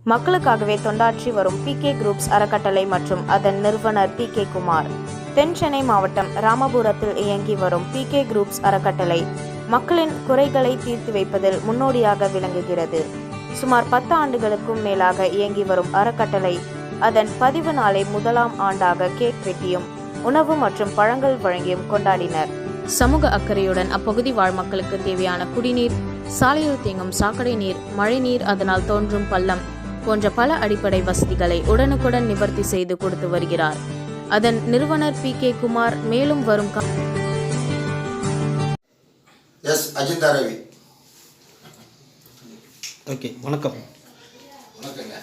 மக்களுக்காகவே தொண்டாற்றி வரும் PK groups அறக்கட்டளை மற்றும் அதன் நிறுவனர் PK குமார். தென் சென்னை மாவட்டம் ராமபுரத்தில் இயங்கி வரும் PK குரூப்ஸ் அறக்கட்டளை மக்களின் குறைகளை தீர்த்து வைப்பதில் முன்னோடியாக விளங்குகிறது. சுமார் 10 ஆண்டுகளுக்கும் மேலாக இயங்கி வரும் அறக்கட்டளை அதன் பதிவு நாளை முதலாம் ஆண்டாக கேக் வெட்டியும் உணவு மற்றும் பழங்கள் வழங்கியும் கொண்டாடினர். சமூக அக்கறையுடன் அப்பகுதி வாழ் மக்களுக்கு தேவையான குடிநீர், சாலையில் தேங்கும் சாக்கடை நீர், மழை நீர், அதனால் தோன்றும் பள்ளம் போன்ற பல அடிப்படை வசதிகளை உடனுக்குடன் நிவர்த்தி செய்து கொடுத்து வருகிறார். அதன் நிறுவனர் PK குமார் மேலும் வரும் அஜிந்தா ரவி. ஓகே, வணக்கம். வணக்கங்க.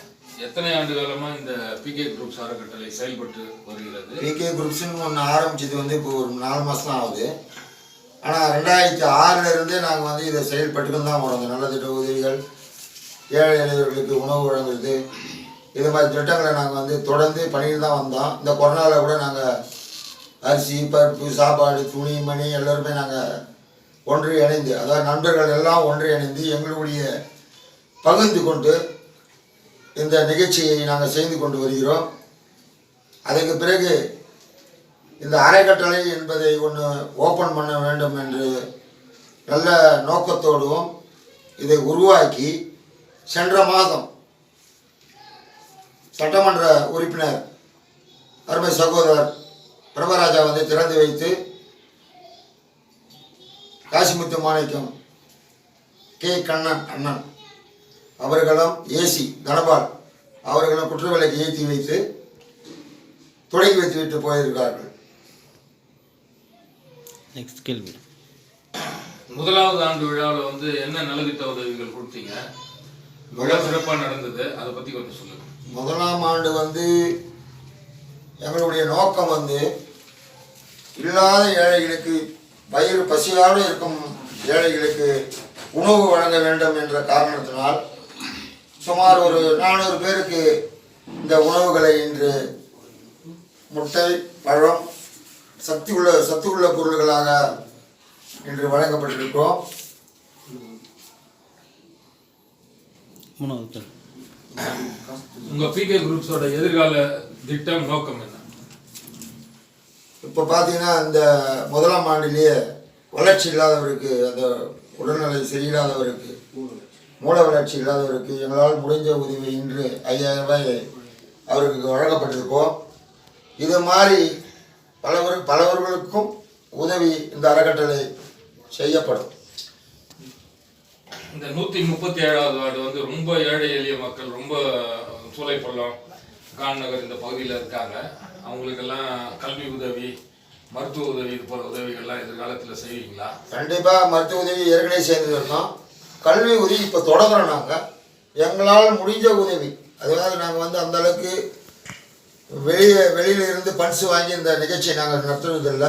எத்தனை ஆண்டு காலமா இந்த PK குரூப்ஸ் அறக்கட்டளை செயல்பட்டு வருகிறது? PK குரூப்ஸ்னு ஒன்று ஆரம்பிச்சது இப்போ ஒரு 4 மாதம் தான் ஆகுது. ஆனால் 2006 இருந்தே நாங்கள் இதை செயல்பட்டுக்கு தான் வரோம். நல்ல உதவிகள், ஏழை எளியவர்களுக்கு உணவு வழங்குறது, இது மாதிரி திட்டங்களை நாங்கள் தொடர்ந்து பண்ணிட்டு தான் வந்தோம். இந்த கொரோனாவில் கூட நாங்கள் அரிசி, பருப்பு, சாப்பாடு, துணி, மணி எல்லோருமே நாங்கள் ஒன்று இணைந்து, அதாவது நண்பர்கள் எல்லாம் ஒன்று இணைந்து எங்களுடைய பகிர்ந்து கொண்டு இந்த நிகழ்ச்சியை நாங்கள் செய்து கொண்டு வருகிறோம். அதுக்கு பிறகு இந்த அறக்கட்டளை என்பதை ஒன்று ஓப்பன் பண்ண வேண்டும் என்று நல்ல நோக்கத்தோடும் இதை உருவாக்கி சென்ற மாதம் சட்டமன்ற உறுப்பினர் அருமை சகோதரர் பிரபராஜா திறந்து வைத்து காசிமுத்து மாணிக்கம் கண்ணன் அண்ணன் அவர்களும் ஏசி தனபால் அவர்களும் குற்றவிலக்கு ஏற்றி வைத்து தொடங்கி வைத்து விட்டு போயிருக்கிறார்கள். நெக்ஸ்ட் கேள்வி. முதலாவது ஆண்டு விழாவில் என்ன நலத்திட்ட உதவிகள் கொடுத்தீங்க? விழா சிறப்பாக நடந்தது, அதை பற்றி கொஞ்சம் சொல்லுங்க. முதலாம் ஆண்டு எங்களுடைய நோக்கம் இல்லாத ஏழைகளுக்கு, வயிறு பசியோடு இருக்கும் ஏழைகளுக்கு உணவு வழங்க வேண்டும் என்ற காரணத்தினால் சுமார் ஒரு 400 பேருக்கு இந்த உணவுகளை இன்று முட்டை, பழம், சத்துள்ள பொருள்களாக இன்று வழங்கப்பட்டிருக்கிறோம். உங்க PK குரூப்ஸோட எதிர்கால திட்டம், நோக்கம் என்ன? இப்போ பார்த்தீங்கன்னா இந்த முதலாம் ஆண்டிலேயே வளர்ச்சி இல்லாதவருக்கு, அந்த உடல்நிலை சரியில்லாதவருக்கு, மூல வளர்ச்சி இல்லாதவருக்கு எங்களால் முடிஞ்ச உதவி இன்று 5000 ரூபாய் அவருக்கு வழங்கப்பட்டிருக்கோம். இது மாதிரி பலவர்களுக்கும் உதவி இந்த அறக்கட்டளை செய்யப்படும். இந்த 137வது வார்டு ரொம்ப ஏழை எளிய மக்கள், ரொம்ப சூளைப்பள்ளம், காந்நகர் இந்த பகுதியில் இருக்காங்க. அவங்களுக்கெல்லாம் கல்வி உதவி, மருத்துவ உதவி, இது போன்ற உதவிகள்லாம் எதிர்காலத்தில் செய்வீங்களா? கண்டிப்பாக மருத்துவ உதவி ஏற்கனவே செய்து இருந்தோம். கல்வி உதவி இப்போ தொடங்குறோம். நாங்கள் எங்களால் முடிஞ்ச உதவி, அதாவது நாங்கள் அந்த அளவுக்கு வெளியிலிருந்து பரிசு வாங்கி இந்த நிகழ்ச்சியை நாங்கள் நடத்துவதில்லை.